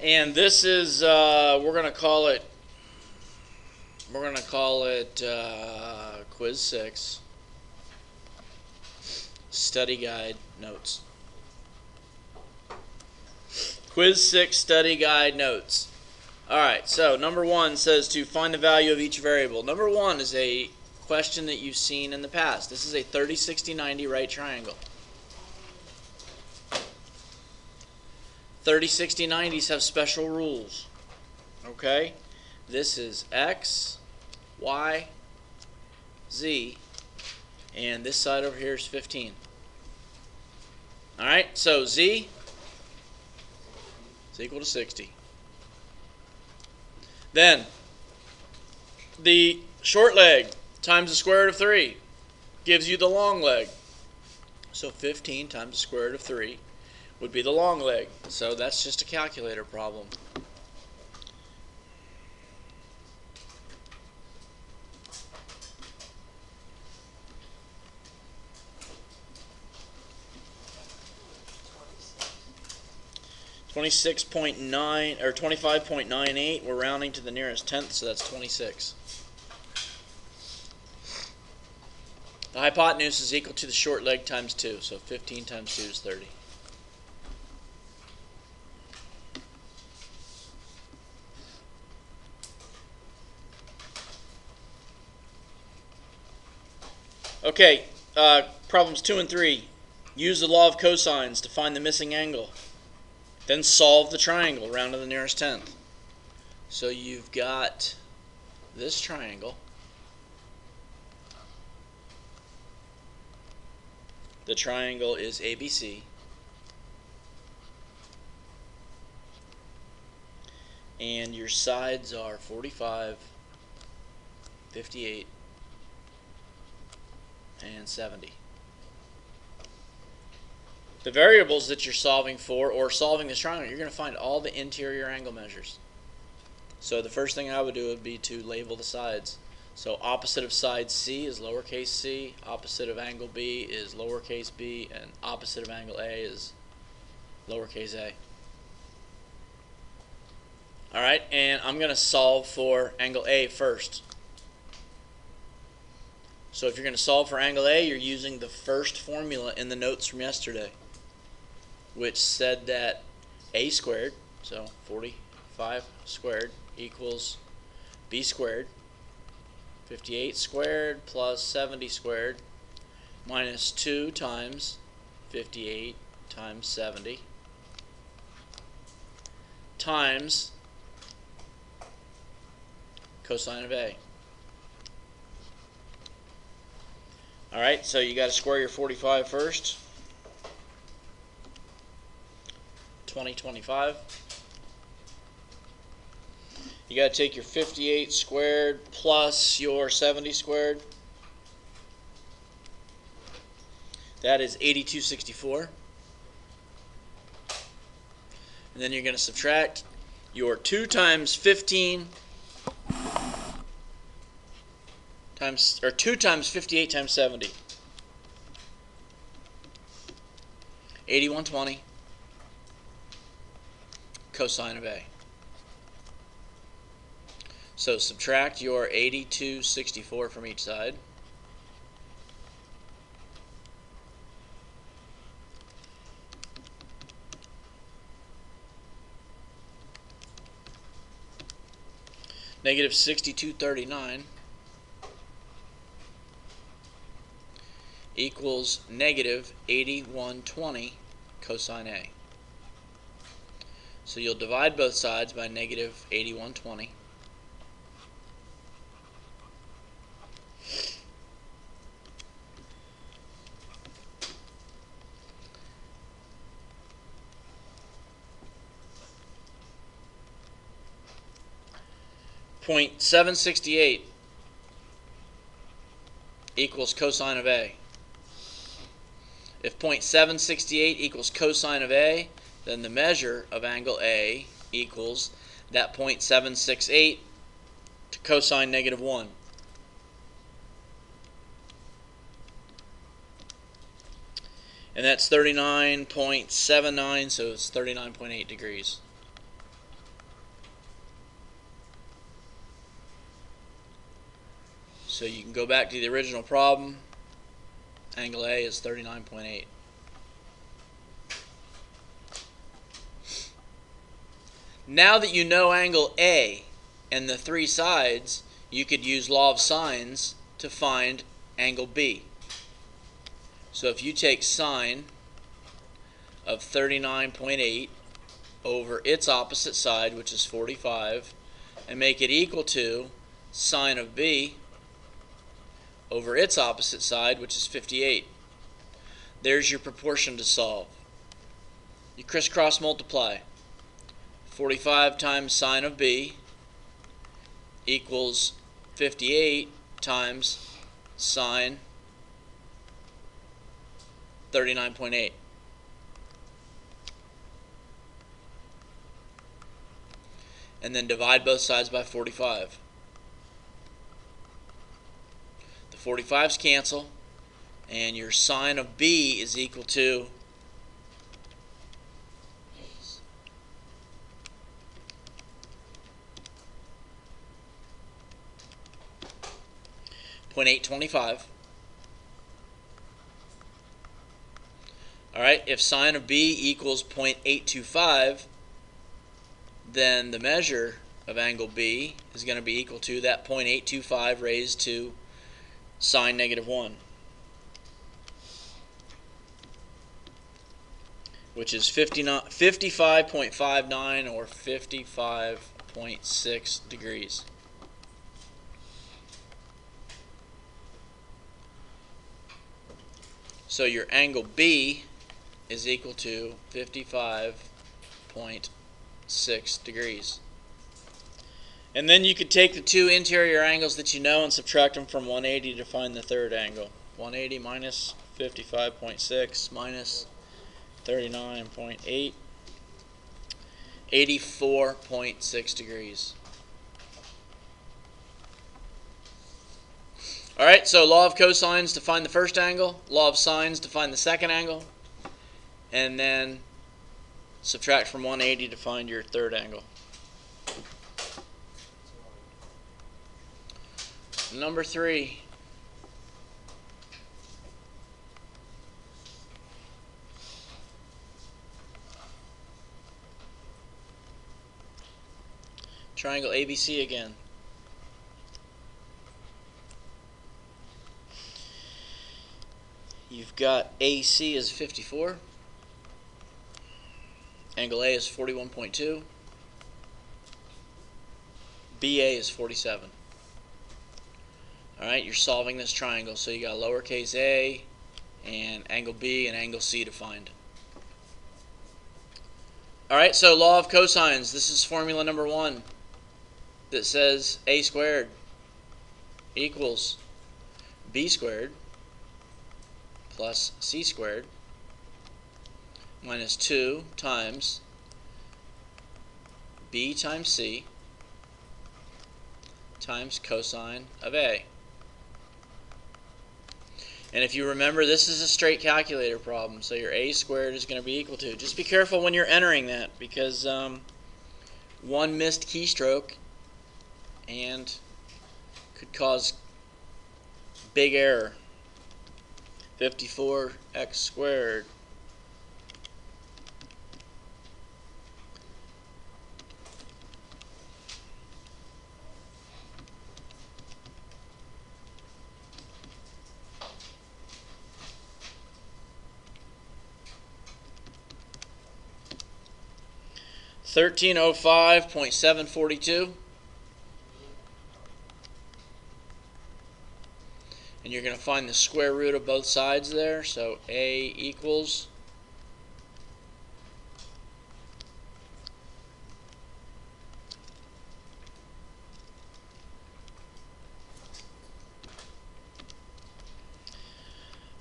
And this is we're gonna call it Quiz 6 Study Guide Notes. Quiz 6 Study Guide Notes. Alright, so number 1 says to find the value of each variable. Number 1 is a question that you've seen in the past. This is a 30, 60, 90 right triangle. 30, 60, 90s have special rules. Okay? This is X, Y, Z, and this side over here is 15. Alright, so Z is equal to 60. Then, the short leg times the square root of 3 gives you the long leg. So 15 times the square root of 3 would be the long leg. So that's just a calculator problem. .9 or 25.98. We're rounding to the nearest tenth, so that's 26. The hypotenuse is equal to the short leg times 2, so 15 times 2 is 30. Okay, problems 2 and 3. Use the law of cosines to find the missing angle. Then solve the triangle, round to the nearest tenth. So you've got this triangle. The triangle is ABC. And your sides are 45, 58, and 70. The variables that you're solving for, or solving this triangle, you're going to find all the interior angle measures. So the first thing I would do would be to label the sides. So opposite of side C is lowercase c, opposite of angle B is lowercase b, and opposite of angle A is lowercase a. Alright, and I'm going to solve for angle A first. So if you're going to solve for angle A, you're using the first formula in the notes from yesterday, which said that A squared, so 45 squared, equals B squared, 58 squared plus 70 squared, minus 2 times 58 times 70, times cosine of A. Alright, so you got to square your 45 first. 2025. You got to take your 58 squared plus your 70 squared. That is 8264. And then you're going to subtract your 2 times 15 times, or 2 times 58 times 70. 8120. Cosine of A. So subtract your 8264 from each side. Negative 6239 equals negative 8120 cosine A. So you'll divide both sides by negative 8120. .768 equals cosine of A. If .768 equals cosine of A, then the measure of angle A equals that .768 to cosine negative 1. And that's 39.79, so it's 39.8 degrees. So you can go back to the original problem. Angle A is 39.8. Now that you know angle A and the three sides, you could use law of sines to find angle B. So if you take sine of 39.8 over its opposite side, which is 45, and make it equal to sine of B over its opposite side, which is 58. There's your proportion to solve. You crisscross multiply. 45 times sine of B equals 58 times sine 39.8. And then divide both sides by 45. The 45's cancel, and your sine of B is equal to 0.825. Alright, if sine of B equals 0.825, then the measure of angle B is going to be equal to that 0.825 raised to sine -1, which is 55.59 or 55.6 degrees. So your angle B is equal to 55.6 degrees. And then you could take the two interior angles that you know and subtract them from 180 to find the third angle. 180 minus 55.6 minus 39.8, 84.6 degrees. Alright, so law of cosines to find the first angle, law of sines to find the second angle, and then subtract from 180 to find your third angle. Number 3. Triangle ABC again. You've got AC is 54. Angle A is 41.2. BA is 47. Alright, you're solving this triangle, so you got lowercase a and angle B and angle C to find. Alright, so law of cosines. This is formula number 1 that says a squared equals b squared plus c squared minus 2 times b times c times cosine of a. And if you remember, this is a straight calculator problem, so your a squared is going to be equal to. Just be careful when you're entering that, because one missed keystroke and could cause big error. 54x squared $1305.742, and you're going to find the square root of both sides there, so a equals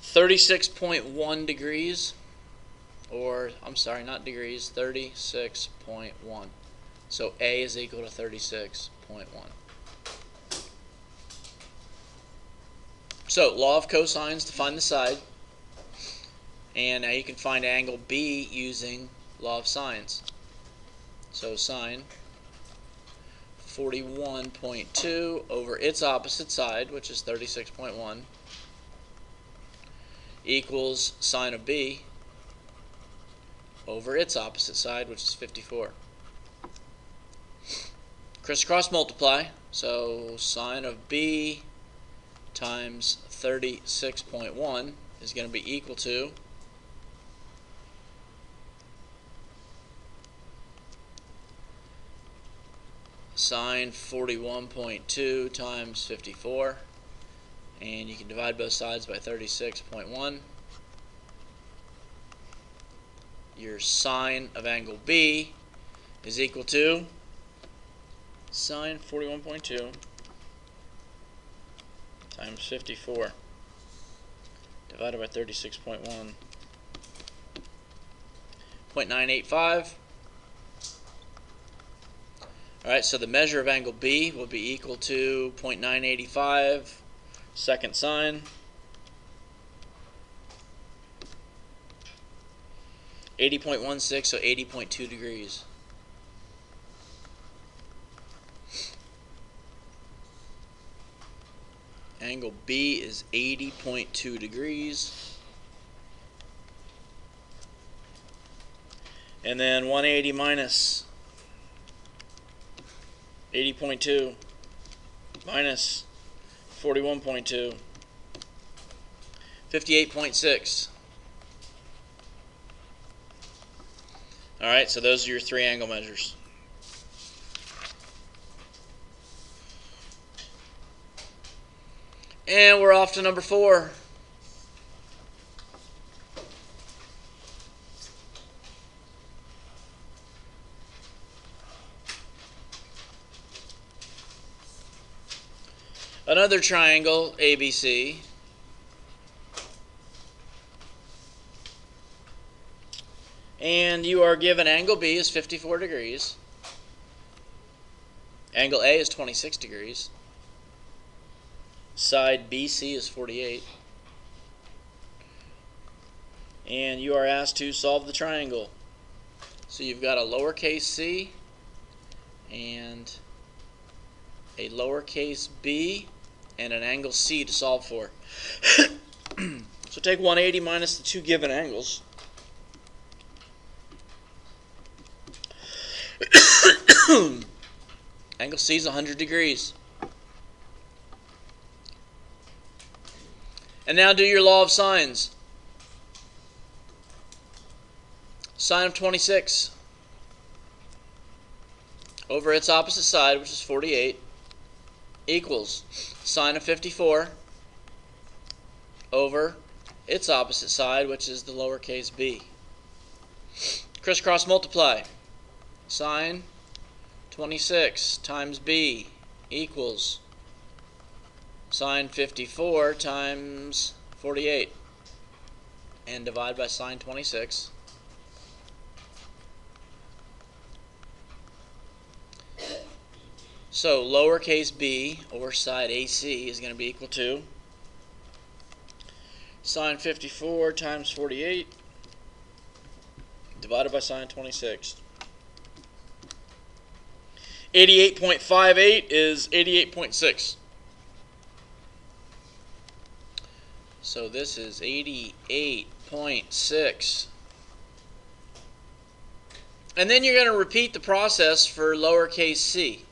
$36.1 degrees. Or, I'm sorry, not degrees, 36.1. So A is equal to 36.1. So, law of cosines to find the side. And now you can find angle B using law of sines. So, sine 41.2 over its opposite side, which is 36.1, equals sine of b over its opposite side, which is 54. Crisscross multiply, so sine of b times 36.1 is going to be equal to sine 41.2 times 54, and you can divide both sides by 36.1. Your sine of angle B is equal to sine 41.2 times 54 divided by 36.1, 0.985. Alright, so the measure of angle B will be equal to 0.985 second sine, 80.16, so 80.2 degrees. Angle B is 80.2 degrees. And then 180 minus 80.2 minus 41.2, 58.6. Alright, so those are your three angle measures. And we're off to number 4. Another triangle, ABC. And you are given angle B is 54 degrees. Angle A is 26 degrees. Side BC is 48. And you are asked to solve the triangle. So you've got a lowercase c and a lowercase b and an angle C to solve for. So take 180 minus the two given angles. Angle C is 100 degrees. And now do your law of sines. Sine of 26 over its opposite side, which is 48, equals sine of 54 over its opposite side, which is the lowercase b. Crisscross multiply. Sine 26 times b equals sine 54 times 48, and divide by sine 26. So lowercase b over side AC is going to be equal to sine 54 times 48 divided by sine 26. 88.58 is 88.6. So this is 88.6. And then you're going to repeat the process for lowercase c.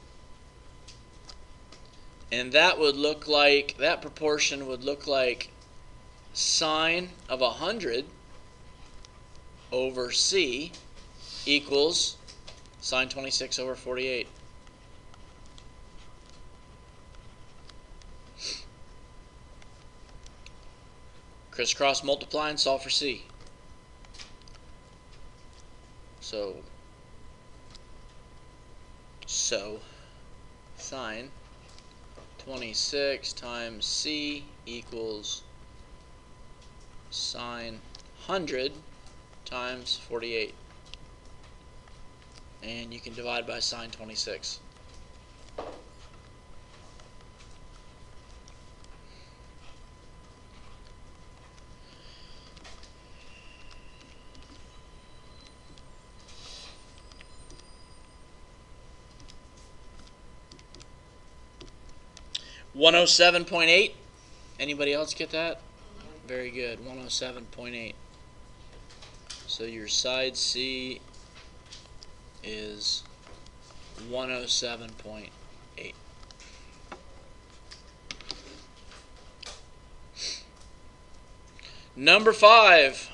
And that would look like, that proportion would look like sine of 100 over c equals sine 26 over 48. Crisscross multiply and solve for c. So sine 26 times c equals sine 100 times 48. And you can divide by sine 26. 107.8. Anybody else get that? Very good. 107.8. So your side C is 107.8. Number 5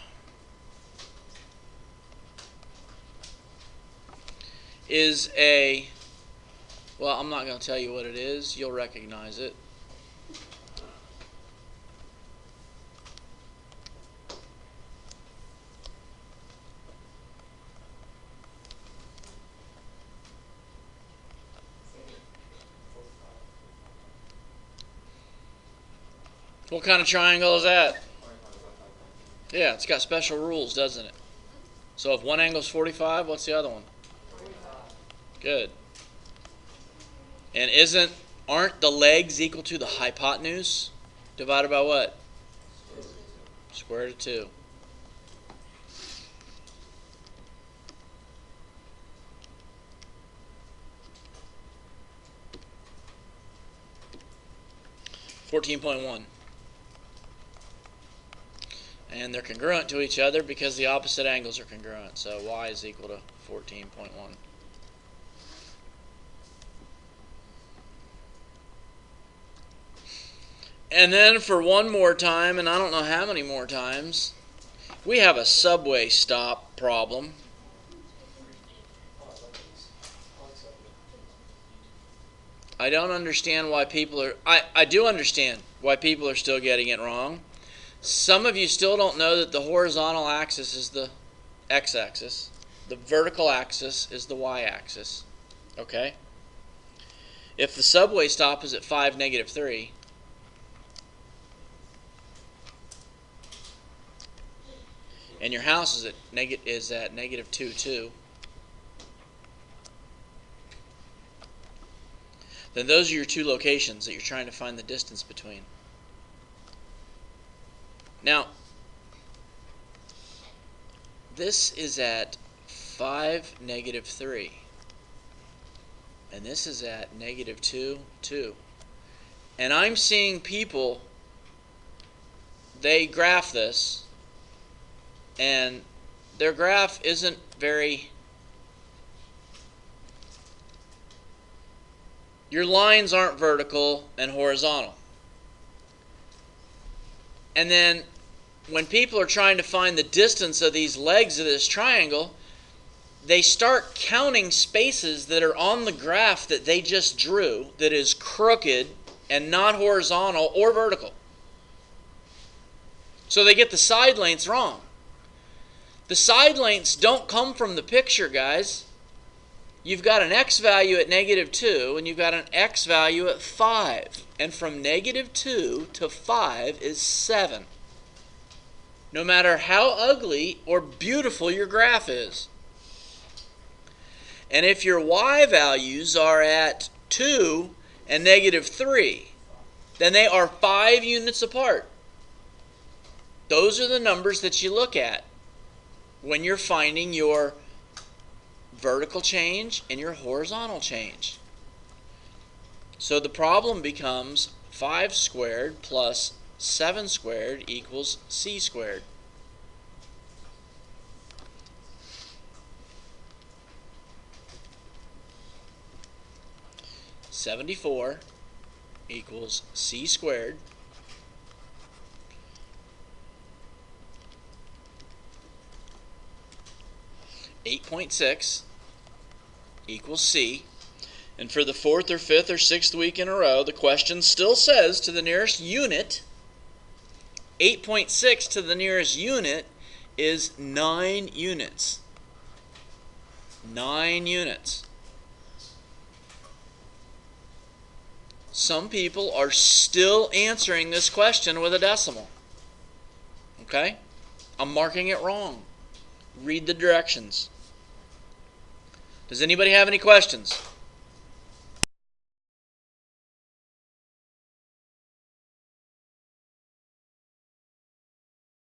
is a, well, I'm not going to tell you what it is. You'll recognize it. What kind of triangle is that? Yeah, it's got special rules, doesn't it? So if one angle is 45, what's the other one? 45. Good. And aren't the legs equal to the hypotenuse divided by what? Square root of 2. $14.1. And they're congruent to each other because the opposite angles are congruent. So y is equal to 14.1. And then for one more time, and I don't know how many more times, we have a subway stop problem. I don't understand why people are... I do understand why people are still getting it wrong. Some of you still don't know that the horizontal axis is the x-axis. The vertical axis is the y-axis. Okay? If the subway stop is at 5, -3, and your house is at -2, 2, then those are your two locations that you're trying to find the distance between. Now, this is at 5, -3, and this is at -2, 2. And I'm seeing people, they graph this, and their graph isn't very... Your lines aren't vertical and horizontal. And then when people are trying to find the distance of these legs of this triangle, they start counting spaces that are on the graph that they just drew that is crooked and not horizontal or vertical. So they get the side lengths wrong. The side lengths don't come from the picture, guys. You've got an x value at -2 and you've got an x value at 5. And from -2 to 5 is 7. No matter how ugly or beautiful your graph is. And if your y values are at 2 and -3, then they are 5 units apart. Those are the numbers that you look at when you're finding your vertical change and your horizontal change. So the problem becomes 5 squared plus 7 squared equals c squared. $74 equals c squared. $8.6 equals C. And for the 4th or 5th or 6th week in a row, the question still says to the nearest unit, 8.6 to the nearest unit is 9 units. 9 units. Some people are still answering this question with a decimal. Okay? I'm marking it wrong. Read the directions. Does anybody have any questions?